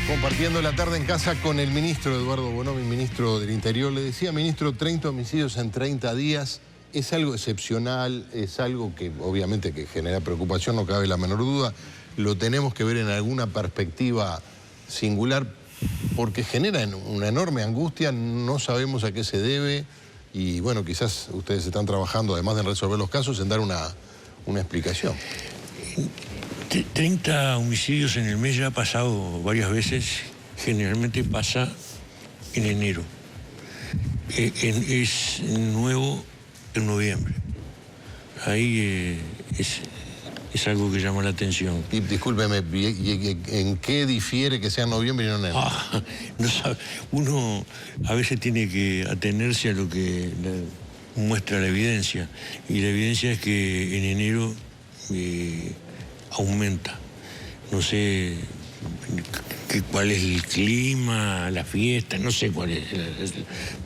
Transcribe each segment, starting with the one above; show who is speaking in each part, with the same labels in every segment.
Speaker 1: Compartiendo la tarde en casa con el ministro Eduardo Bonomi, ministro del Interior. Le decía, ministro, 30 homicidios en 30 días es algo excepcional, es algo que obviamente que genera preocupación, no cabe la menor duda. Lo tenemos que ver en alguna perspectiva singular porque genera una enorme angustia, no sabemos a qué se debe y bueno, quizás ustedes están trabajando, además de resolver los casos, en dar una explicación.
Speaker 2: 30 homicidios en el mes ya ha pasado varias veces, generalmente pasa en enero. Es nuevo en noviembre. Ahí es algo que llama la atención.
Speaker 1: Y discúlpeme, ¿en qué difiere que sea en noviembre y no en enero?
Speaker 2: No sabe. Uno a veces tiene que atenerse a lo que muestra la evidencia. Y la evidencia es que en enero aumenta. No sé cuál es el clima, la fiesta, no sé cuál es.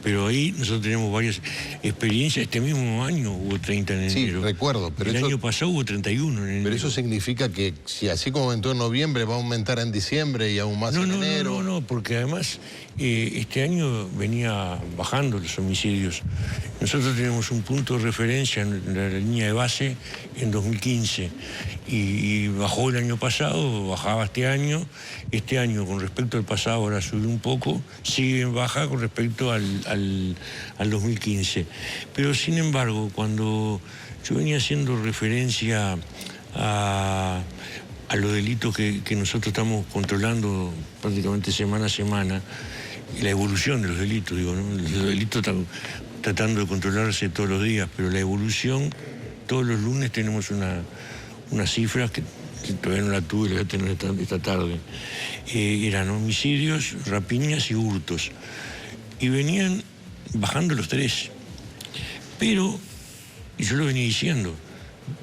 Speaker 2: Pero ahí nosotros tenemos varias experiencias. Este mismo año hubo 30 en enero.
Speaker 1: Sí, recuerdo. Pero
Speaker 2: el año pasado hubo 31 en enero.
Speaker 1: Pero eso significa que si así como aumentó en noviembre, va a aumentar en diciembre y aún más en enero.
Speaker 2: No, porque además este año venía bajando los homicidios. Nosotros tenemos un punto de referencia en la línea de base en 2015 y bajó el año pasado, bajaba este año. Este año con respecto al pasado ahora subió un poco, sigue en baja con respecto al 2015. Pero sin embargo, cuando yo venía haciendo referencia a los delitos que nosotros estamos controlando prácticamente semana a semana, y la evolución de los delitos, digo, ¿no? Los delitos están tratando de controlarse todos los días, pero la evolución, todos los lunes tenemos unas cifras que todavía no la tuve, la voy a tener esta tarde. Eran homicidios, rapiñas y hurtos. Y venían bajando los tres. Pero, y yo lo venía diciendo,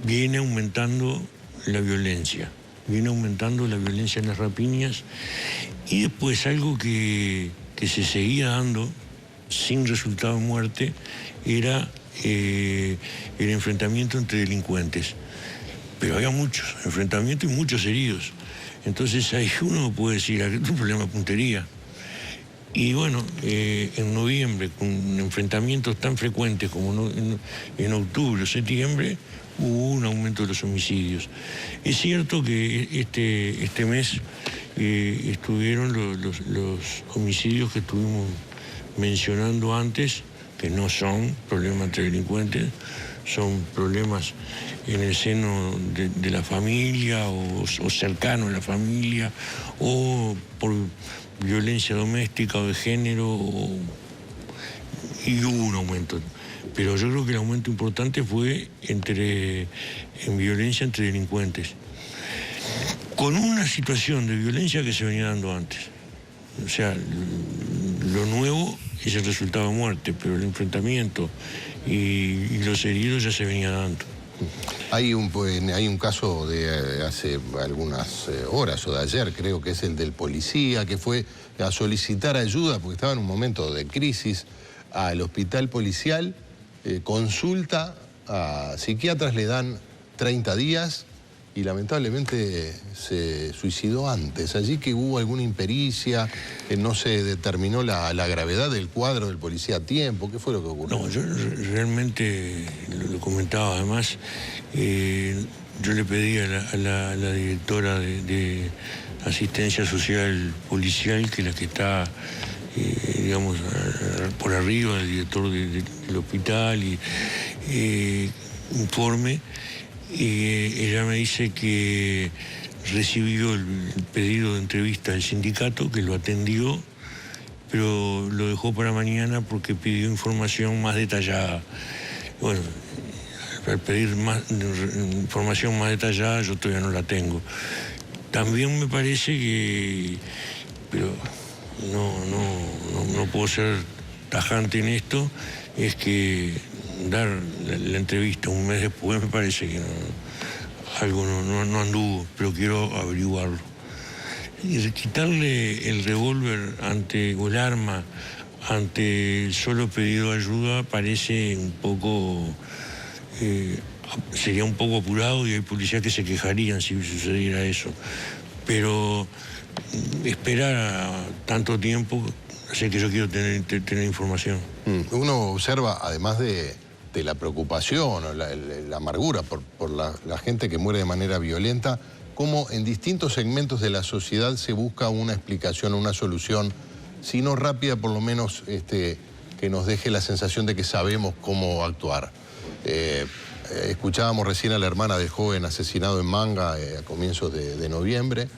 Speaker 2: viene aumentando la violencia. Viene aumentando la violencia en las rapiñas. Y después algo que se seguía dando sin resultado de muerte era el enfrentamiento entre delincuentes. Pero había muchos enfrentamientos y muchos heridos. Entonces ahí uno puede decir, aquí es un problema de puntería. Y bueno, en noviembre, con enfrentamientos tan frecuentes como en octubre o septiembre, hubo un aumento de los homicidios. Es cierto que este mes estuvieron los homicidios que estuvimos mencionando antes, que no son problemas entre delincuentes, son problemas en el seno de la familia o cercano a la familia o por violencia doméstica o de género y hubo un aumento. Pero yo creo que el aumento importante fue en violencia entre delincuentes, con una situación de violencia que se venía dando antes. O sea, lo nuevo es el resultado de muerte, pero el enfrentamiento y los heridos ya se venía dando.
Speaker 1: Hay un caso de hace algunas horas o de ayer, creo que es el del policía, que fue a solicitar ayuda porque estaba en un momento de crisis al hospital policial, consulta a psiquiatras, le dan 30 días y lamentablemente se suicidó antes. Allí que hubo alguna impericia, no se determinó la gravedad del cuadro del policía a tiempo. ¿Qué fue lo que ocurrió?
Speaker 2: No, yo realmente lo comentaba. Además, yo le pedí a la directora de asistencia social policial, que es la que está, digamos, por arriba del director del hospital, y informe. Ella me dice que recibió el pedido de entrevista del sindicato, que lo atendió, pero lo dejó para mañana porque pidió información más detallada. Bueno, al pedir información más detallada yo todavía no la tengo. También me parece que, pero no puedo ser tajante en esto, es que dar la entrevista un mes después me parece que algo no anduvo, pero quiero averiguarlo. Y quitarle el revólver o el arma ante el solo pedido de ayuda parece un poco, sería un poco apurado y hay policías que se quejarían si sucediera eso. pero esperar tanto tiempo hace que yo quiero tener información.
Speaker 1: Uno observa, además de la preocupación o la amargura por la gente que muere de manera violenta, cómo en distintos segmentos de la sociedad se busca una explicación, una solución, si no rápida, por lo menos que nos deje la sensación de que sabemos cómo actuar. Escuchábamos recién a la hermana del joven asesinado en Manga a comienzos de noviembre,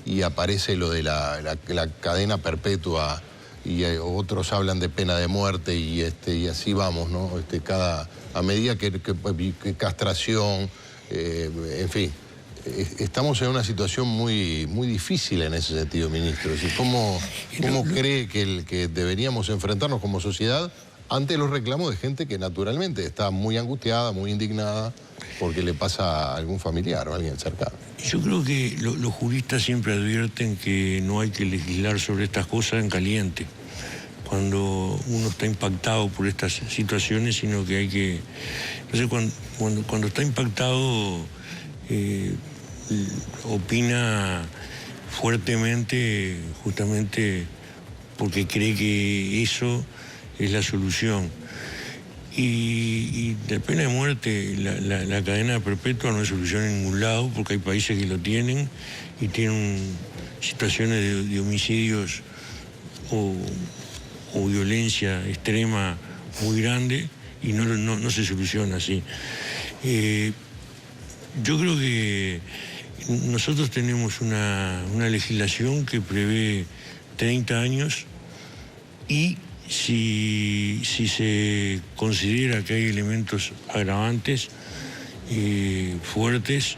Speaker 1: y aparece lo de la cadena perpetua, y otros hablan de pena de muerte, y así vamos, ¿no? A medida que castración, en fin. Estamos en una situación muy difícil en ese sentido, ministro. ¿Cómo cree que deberíamos enfrentarnos como sociedad ante los reclamos de gente que naturalmente está muy angustiada, muy indignada porque le pasa a algún familiar o a alguien cercano?
Speaker 2: Yo creo que los juristas siempre advierten que no hay que legislar sobre estas cosas en caliente, cuando uno está impactado por estas situaciones, sino que hay que... Entonces, cuando está impactado, opina fuertemente, justamente porque cree que eso es la solución. Y la pena de muerte, la cadena perpetua no es solución en ningún lado, porque hay países que lo tienen y tienen situaciones de homicidios o violencia extrema muy grande, y no se soluciona así. Yo creo que nosotros tenemos una legislación que prevé 30 años, y si se considera que hay elementos agravantes fuertes,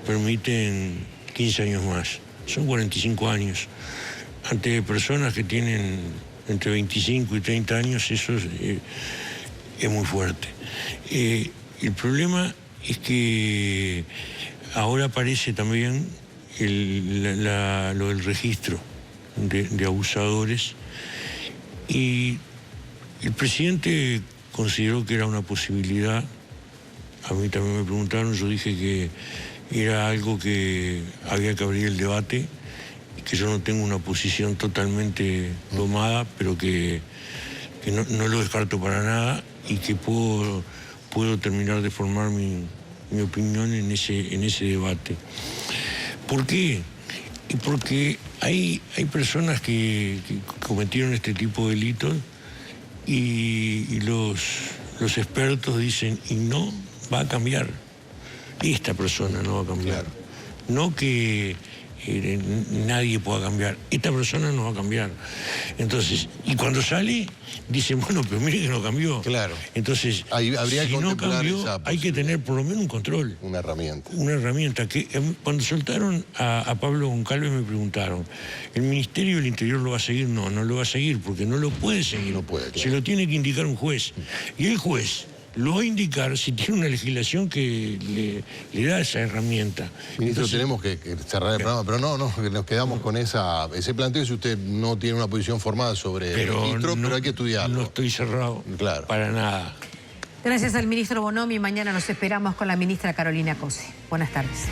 Speaker 2: permiten 15 años más. Son 45 años. Ante personas que tienen entre 25 y 30 años, eso es muy fuerte. El problema es que ahora aparece también lo del registro de abusadores, y el presidente consideró que era una posibilidad. A mí también me preguntaron, yo dije que era algo que había que abrir el debate, y que yo no tengo una posición totalmente tomada, pero que no lo descarto para nada, y que puedo terminar de formar mi opinión en ese debate. ¿Por qué? Porque hay personas que cometieron este tipo de delitos, y los expertos dicen, y no va a cambiar. Esta persona no va a cambiar.
Speaker 1: Claro.
Speaker 2: No que nadie pueda cambiar. Esta persona no va a cambiar. Entonces, y cuando sale, dicen, bueno, pero mire que no cambió.
Speaker 1: Claro.
Speaker 2: Entonces,
Speaker 1: habría
Speaker 2: si
Speaker 1: que
Speaker 2: no cambió, hay que tener por lo menos un control.
Speaker 1: Una herramienta.
Speaker 2: Una herramienta. Que cuando soltaron a Pablo Goncalves me preguntaron, ¿el Ministerio del Interior lo va a seguir? No lo va a seguir, porque no lo puede seguir.
Speaker 1: No puede, claro.
Speaker 2: Se lo tiene que indicar un juez. Y el juez lo va a indicar si tiene una legislación que le da esa herramienta.
Speaker 1: Ministro,
Speaker 2: Entonces,
Speaker 1: tenemos que cerrar el programa, pero no, que nos quedamos con ese planteo. Si usted no tiene una posición formada sobre el registro, pero hay que estudiarlo.
Speaker 2: No estoy cerrado,
Speaker 1: claro,
Speaker 2: para nada.
Speaker 3: Gracias al ministro Bonomi. Mañana nos esperamos con la ministra Carolina Cose. Buenas tardes.